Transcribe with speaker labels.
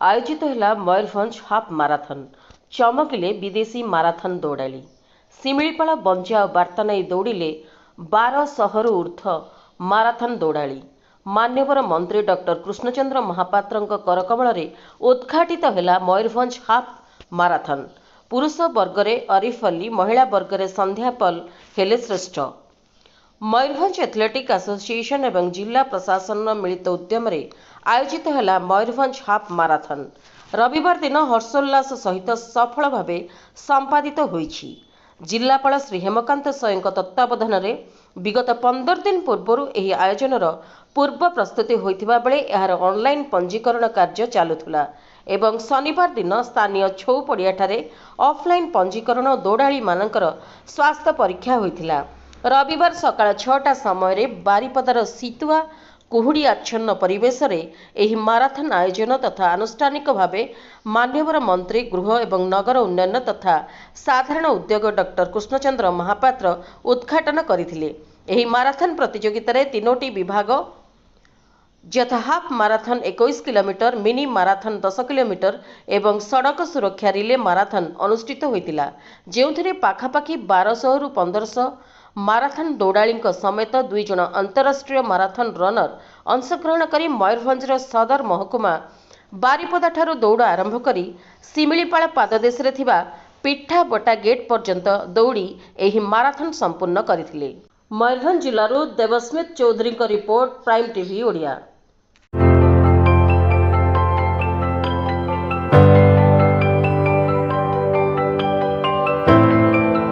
Speaker 1: आयोजित है Mayurbhanj half marathon. चमकिले विदेशी माराथन दौड़ाली। शिमिलीपाल बंजा बार्ता नहीं दौड़िले 1200 ऊर्ध्व माराथन दौड़ाली। मान्यवर मंत्री डॉक्टर कृष्णचंद्र महापात्र करकमल उद्घाटित है मयूरभंज हाफ माराथन। पुरुष वर्ग में अरिफ अली, महिला वर्ग में संध्या पल हेले श्रेष्ठ। मयूरभंज एथलेटिक एसोसिएशन एवं जिला प्रशासन मिलित उद्यम आयोजित है मयूरभंज हाफ माराथन। रविवार दिन हर्षोल्लास सहित सफल भाव संपादित होईछि। जिलापाल श्री हेमकांत सयଙ୍କ तत्वावधान में विगत 15 दिन पूर्व यह आयोजन पूर्व प्रस्तुति होइथिबा बेले यार ऑनलाइन पंजीकरण कार्य चालुथुला एवं शनिवार दिन स्थानीय छौ पड़ियाठारे ऑफलाइन पंजीकरण और दौड़ाली मानकर स्वास्थ्य परीक्षा होइथिला। रविवार सकाळ 6टा समय बारिपदार शीतुआ कुहुड़ी आच्छन्न परिवेश में माराथन आयोजन तथा आनुष्ठानिक भाव मान्यवर मंत्री गृह एवं नगर उन्नयन तथा साधारण उद्योग डॉक्टर कृष्णचंद्र महापात्र उद्घाटन करथिले। एही माराथन प्रतियोगिता 3टी विभाग यथा half marathon 21 kilometre, mini marathon 10 kilometre एवं सड़क सुरक्षा रिले माराथन अनुष्ठित होइतिला, जेउथिरे पाखापाखि 1200 रु 1500 माराथन दौड़ाली समेत 2 जन अंतरराष्ट्रीय माराथन रनर अंशग्रहण करी मयूरभंजर सदर महकुमा बारिपदा ठारू दौड़ आरंभ करी शिमिलीपाल पाददेश रे थिबा पिठाबटा गेट पर्यंत दौड़ी एही माराथन संपूर्ण करथिले। मयूरभंज जिल्लारू Debasmit Choudhury report, prime TV Odia.